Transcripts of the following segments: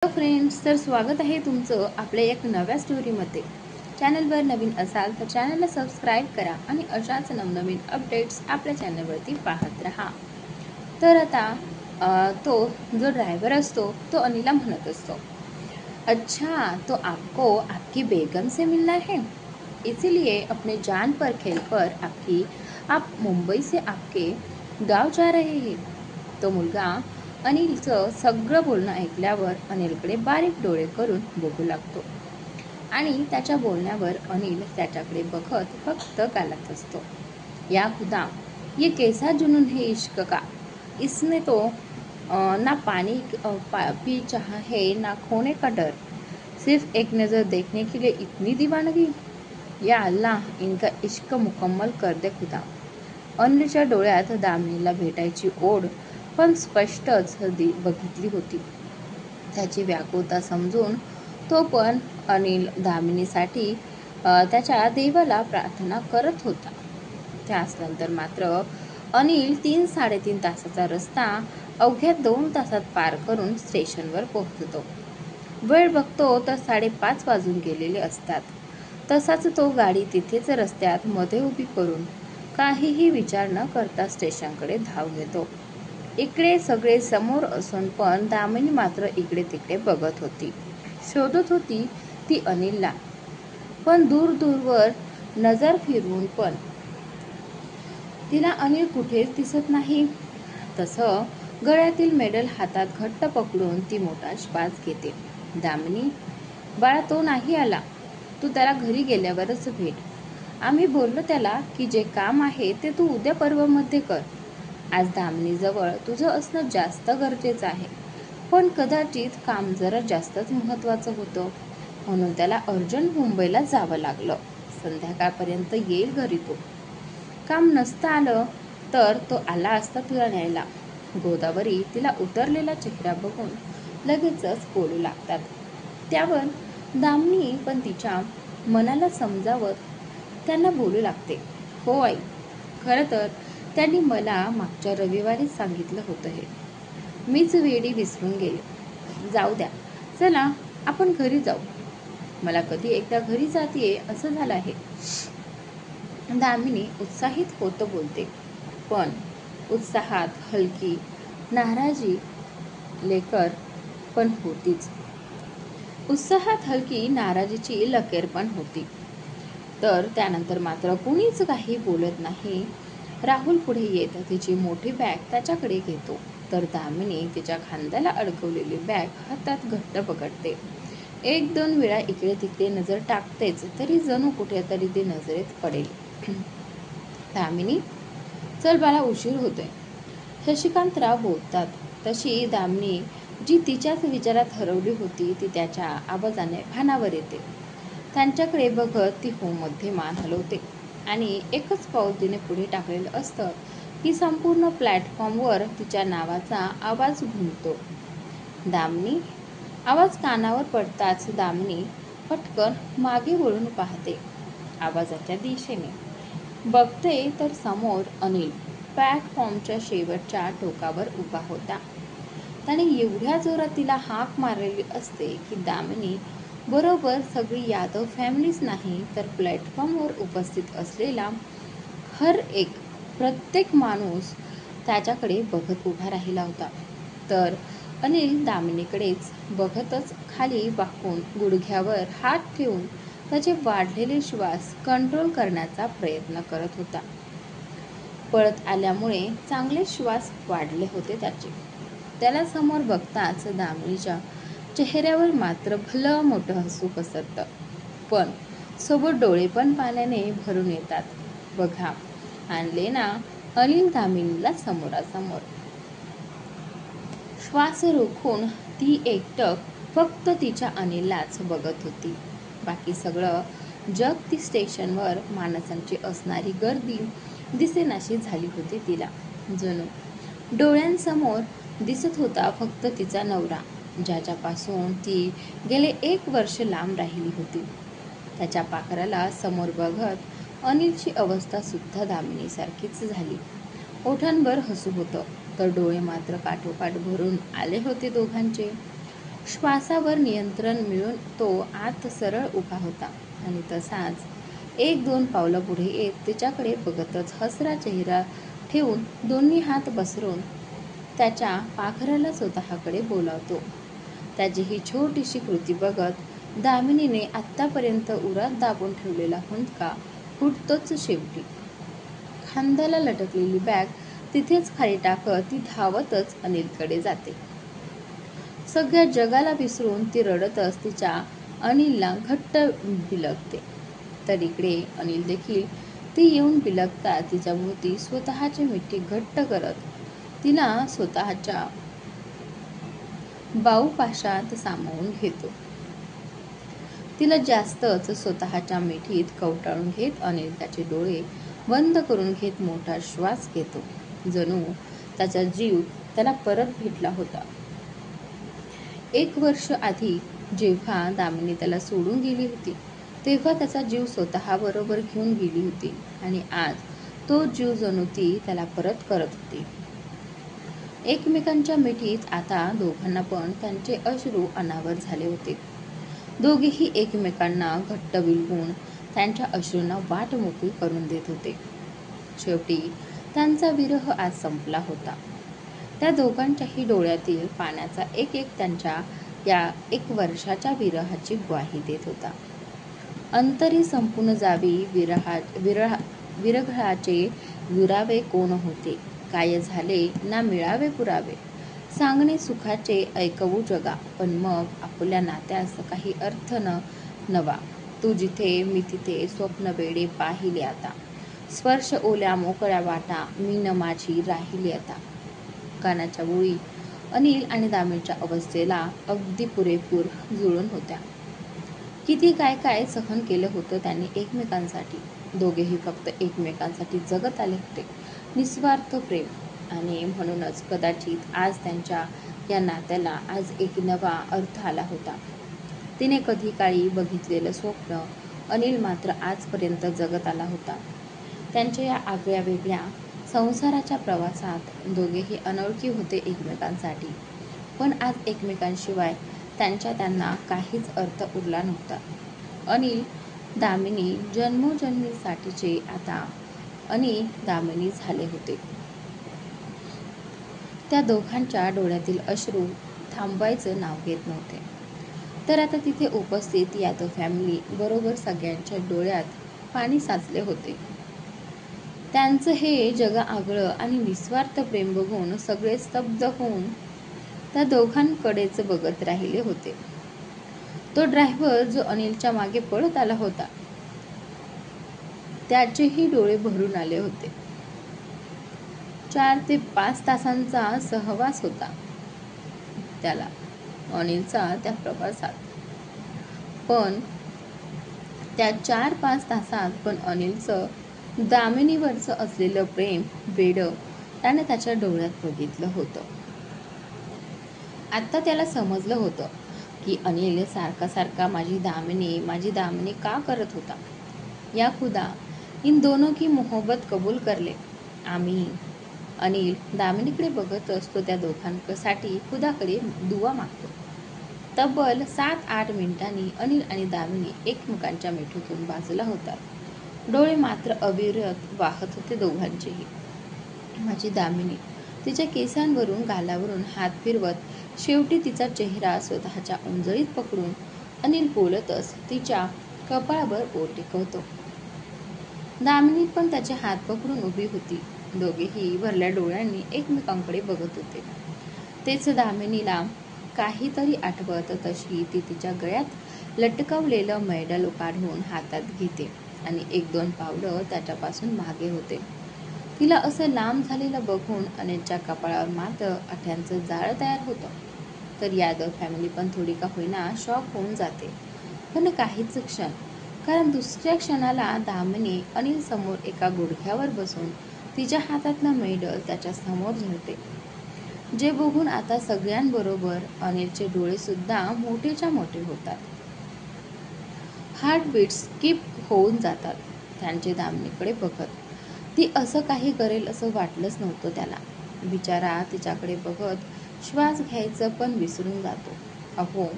Hello friends, तर स्वागत आहे तुमचं आपल्या एक नव्या स्टोरीमध्ये. चॅनलवर नवीन असाल तर चॅनलला सबस्क्राईब करा आणि अशाच नवनवीन अपडेट्स आपल्या चॅनलवरती पाहत राहा. तर आता तो जो ड्रायव्हर असतो तो अनिला म्हणत असतो, अच्छा तो आपको आपकी बेगम से मिलना है, इसीलिए अपने जान पर खेलकर आप मुंबई से आपके गाव जा रहे हैं. तो मुलगा अनिलचं सगळं बोलणं ऐकल्यावर अनिलकडे बारीक डोळे करून बघू लागतो आणि त्याच्या बोलण्यावर अनिल त्याच्याकडे बघत फक्त गालात असतो. या खुदा, ये कैसा जुनून है इश्क का, इसने तो ना पानी पी चाहा है ना खोने का डर, सिर्फ एक नज़र देखने के लिए इतनी दीवानगी. या अल्लाह, इनका इश्क मुकम्मल कर दे खुदा. अनिलच्या डोळ्यात दामिनीला भेटायची ओढ पण स्पष्टच बघितली होती. त्याची व्याकुळता समजून तो पण अनिल दामिनीसाठी त्याच्या देवाला प्रार्थना करत होता. त्यानंतर मात्र अनिल 3-3.5 तासाचा रस्ता अवघ्या 2 तासात पार करून स्टेशनवर पोहोचतो. वेळ बघतो तर 5:30 वाजून गेलेले असतात. तसाच तो गाडी तिथेच रस्त्यात मध्ये उभी करून काहीही विचार न करता स्टेशनकडे धाव घेतो. इकडे सगळे समोर असून पण दामिनी मात्र इकडे तिकडे बघत होती. शोधत होती ती अनिलला, पण दूरवर नजर फिरवून पण तिला अनिल कुठेच दिसत नाही. तसं गळ्यातील मेडल हातात घट्ट पकडून ती मोठा श्वास घेते. दामिनी बाळा, तो नाही आला, तू त्याला घरी गेल्यावरच भेट. आम्ही बोललो त्याला की जे काम आहे ते तू उद्या परवामध्ये कर. आज दामिनीजवळ तुझं असणं जास्त गरजेचं आहे, पण कदाचित काम जरा जास्तच महत्त्वाचं होतं म्हणून त्याला अर्जंट मुंबईला जावं लागलं. संध्याकाळपर्यंत येईल घरी तो. काम नसतं आलं तर तो आला असता तुला न्यायला. गोदावरी तिला उतरलेला चेहरा बघून लगेचच बोलू लागतात. त्यावर दामिनी पण तिच्या मनाला समजावत त्यांना बोलू लागते, हो आई, खरं तर त्यांनी मला मागच्या रविवारीच सांगितलं होतं हे. मीच वेडी विसरून गेले. जाऊ द्या, चला आपण घरी जाऊ. मला कधी एकदा घरी जातीये असं झालं आहे. दामिनी उत्साहित होत बोलते, पण उत्साहात हलकी नाराजी लेकर पण होतीच. उत्साहात हलकी नाराजीची लकेर पण होती. तर त्यानंतर मात्र कुणीच काही बोलत नाही. राहुल पुढे येत तिची मोठी बॅग त्याच्याकडे घेतो, तर दामिनी तिच्या खांद्याला अडकवलेली बॅग हातात घट्ट पकडते. 1-2 वेळा इकडे तिकडे नजर टाकतेच, तरी जणू कुठेतरी ती नजरेत पडेल. दामिनी, चल बाळा, उशीर होतोय, शशिकांतराव बोलतात. तशी दामिनी जी तिच्याच विचारात हरवली होती ती त्याच्या आवाजाने भानावर येते. त्यांच्याकडे बघत ती मध्ये मान हलवते आणि एकच पाऊल तिने पुढे टाकलेलं असतं की संपूर्ण प्लॅटफॉर्मवर तिच्या नावाचा आवाज घुमतो. दामिनी. आवाज कानावर पडताच दामिनी पटकन मागे वळून पाहते आवाजाच्या दिशेने. बघते तर समोर अनिल प्लॅटफॉर्मच्या शेवटच्या टोकावर उभा होता. त्याने एवढ्या जोरात तिला हाक मारलेली असते की दामिनी बरोबर सगळी यादव फॅमिलीच नाही तर प्लॅटफॉर्मवर उपस्थित असलेला प्रत्येक माणूस त्याच्याकडे बघत उभा राहिला होता. तर अनिल दामिनीकडेच बघतच खाली वाकून गुडघ्यावर हात ठेवून त्याचे वाढलेले श्वास कंट्रोल करण्याचा प्रयत्न करत होता. पळत आल्यामुळे चांगले श्वास वाढले होते त्याचे. त्याला समोर बघताच दामिनीच्या चेहऱ्यावर मात्र भलं मोठं हसू पसरतं, पण सोबत डोळे पण पाण्याने भरून येतात. बघा, आणले ना अनिल दामिनीला समोरासमोर. श्वास रोखून ती एकटक फक्त तिच्या अनिललाच बघत होती. बाकी सगळं जग ती स्टेशनवर माणसांची असणारी गर्दी दिसेनाशी झाली होती तिला. जणू डोळ्यांसमोर दिसत होता फक्त तिचा नवरा, ज्याच्यापासून ती गेले 1 वर्ष लांब राहिली होती. त्याच्या पाखराला समोर बघत अनिलची अवस्था सुद्धा दामिनीसारखीच झाली. ओठांवर हसू होतं, तर डोळे मात्र काठोकाठ भरून आले होते दोघांचे. श्वासावर नियंत्रण मिळून तो आत सरळ उभा होता आणि तसाच एक दोन पावलं पुढे येत तिच्याकडे बघतच हसरा चेहरा ठेवून दोन्ही हात पसरून त्याच्या पाखराला स्वतःकडे बोलावतो. त्याची ही छोटीशी कृती बघत दामिनीने आत्तापर्यंत उरात दाबून ठेवलेला हुंदका फुटतोच शेवटी. खांद्याला लटकलेली बॅग तिथेच खाली टाकत ती धावतच अनिलकडे जाते. सगळ्या जगाला विसरून ती रडतच तिच्या अनिलला घट्ट बिलगते. तर इकडे अनिल देखील ती येऊन बिलगता तिच्या भोवती स्वतःची मिठी घट्ट करत तिला स्वतःच्या बाहुपाशात सामावून घेतो. तिला जास्तच स्वतःच्या मिठीत कवटाळून घेत अनिल त्याचे डोळे बंद करून घेत मोठा श्वास घेतो. जणू त्याचा जीव त्याला परत भेटला होता. 1 वर्ष आधी जेव्हा दामिनी त्याला सोडून गेली होती तेव्हा त्याचा जीव स्वतःबरोबर घेऊन गेली होती आणि आज तो जीव जणू ती त्याला परत करत होती. एकमेकांच्या मिठीत आता दोघांना पण त्यांचे अश्रू अनावर झाले होते. दोघेही एकमेकांना घट्ट बिलगून त्यांच्या अश्रूंना वाट मोकळी करून देत होते. शेवटी त्यांचा विरह आज संपला होता. त्या दोघांच्याही डोळ्यातील पाण्याचा एक एक त्यांच्या या 1 वर्षाच्या विरहाची ग्वाही देत होता. अंतरी संपून जावी विरघळाचे दुरावे कोण होते, काय झाले ना मिळावे पुरावे, सांगणे सुखाचे ऐकवू जगा, पण मग आपल्या नात्यास काही अर्थ नवा, तू जिथे मी तिथे स्वप्न वेडे पाहिले आता, स्पर्श ओल्या मोकळ्या वाटा मी न माझी राहिली आता. कानाच्या ओळी अनिल आणि दामिनीच्या अवस्थेला अगदी पुरेपूर जुळून होत्या. किती काय काय सहन केलं होतं त्यांनी एकमेकांसाठी. दोघेही फक्त एकमेकांसाठी जगत आले होते, निस्वार्थ प्रेम. आणि म्हणूनच कदाचित आज त्यांच्या या नात्याला आज एक नवा अर्थ आला होता. तिने कधी काळी बघितलेलं स्वप्न अनिल मात्र आजपर्यंत जगत आला होता. त्यांच्या या आगळ्या वेगळ्या संसाराच्या प्रवासात दोघेही अनोळखी होते एकमेकांसाठी, पण आज एकमेकांशिवाय त्यांना काहीच अर्थ उरला नव्हता. अनिल दामिनी जन्मोजन्मीसाठीचे आता अनिल दामिनी झाले होते. त्या दोघांच्या डोळ्यातील अश्रू थांबवायचं नाव घेत नव्हते. तर आता तिथे उपस्थित यादव फॅमिली बरोबर सगळ्यांच्या डोळ्यात पाणी साचले होते. त्यांचं हे जगाआगळं आणि निस्वार्थ प्रेम बघून सगळे स्तब्ध होऊन त्या दोघांकडेच बघत राहिले होते. तो ड्रायव्हर जो अनिलच्या मागे पळत आला होता त्याचेही डोळे भरून आले होते. 4 ते 5 तासांचा सहवास होता त्याला अनिलचा त्या प्रवासात. पण त्या 4-5 तासात पण अनिलचं दामिनीवरचं असलेलं प्रेम वेडं त्याने त्याच्या डोळ्यात बघितलं होतं. आता त्याला समजलं होतं की अनिल सारखा माझी दामिनी का करत होता. या खुदा, इन दोनों की मोहब्बत कबूल कर ले. अनिल दामिनीकडे बघत असतो. त्या दोघांसाठी खुदाकडे दुवा मागतो. तब्बल 7-8 मिनिटांनी अनिल आणि दामिनी एकमेकांच्या मिठीतून बाजूला होतात. डोळे मात्र अविरत वाहत होते दोघांचेही. माझी दामिनी तिच्या केसांवरून गालावरून हात फिरवत शेवटी तिचा चेहरा स्वतःच्या उंजळीत पकडून अनिल बोलतच तिच्या कपाळावर बोट टेकवतो. दामिनी पण त्याचे हात पकडून उभी होती. दोघेही भरल्या डोळ्यांनी एकमेकांकडे बघत होते. तेच दामिनीला काहीतरी आठवत तशी ती तिच्या गळ्यात लटकवलेलं मेडल काढून हातात घेते आणि 1-2 पावलं त्याच्यापासून मागे होते. तिला असं लांब झालेलं बघून अनिलच्या कपाळावर मात्र आठ्यांचं जाळं तयार होतं. तर यादव फॅमिली पण थोडी का होईना शॉक होऊन जाते. पण काहीच क्षण, कारण दुसऱ्या क्षणाला दामिनी अनिल समोर एका गुडघ्यावर बसून तिच्या हातातलं मेडल त्याच्या समोर धरते, जे बघून आता सगळ्यांबरोबर अनिलचे डोळे सुद्धा मोठेच्या मोठे होतात. हार्टबीट्स स्किप होऊन जातात त्यांचे दामिनीकडे बघत. ती असं काही करेल असं वाटलंच नव्हतं त्याला. बिचारा तिच्याकडे बघत श्वास घ्यायचं पण विसरून जातो. अहो,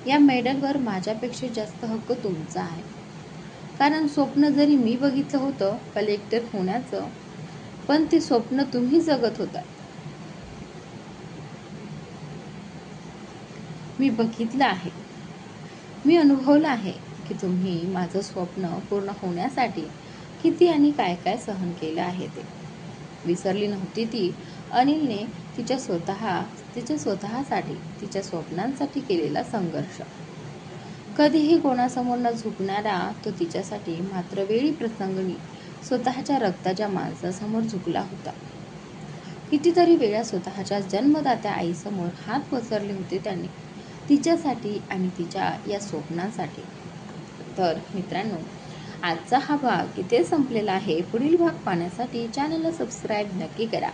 या मेडलवर माझ्यापेक्षा जास्त हक्क तुमचा आहे. कारण स्वप्न जरी मी बघितलं होतं कलेक्टर होण्याचं, पण ते स्वप्न तुम्ही जगत होता. मी बघितलं आहे, मी अनुभवलं आहे की तुम्ही माझं स्वप्न पूर्ण होण्यासाठी किती आणि काय काय सहन केलं आहे ते. विसरली नव्हती ती अनिलने तिच्या स्वतःसाठी, तिच्या स्वप्नांसाठी केलेला संघर्ष. कधीही कोणासमोर न झुकणारा तो तिच्यासाठी मात्र वेळी प्रसंगी स्वतःच्या रक्ताच्या माणसासमोर झुकला होता. कितीतरी वेळा स्वतःच्या जन्मदात्या आईसमोर हात पसरले होते त्यांनी, तिच्यासाठी आणि तिच्या या स्वप्नांसाठी. तर मित्रांनो, आजचा हा भाग इथे संपलेला आहे. पुढील भाग पाहण्यासाठी चॅनलला सबस्क्राईब नक्की करा.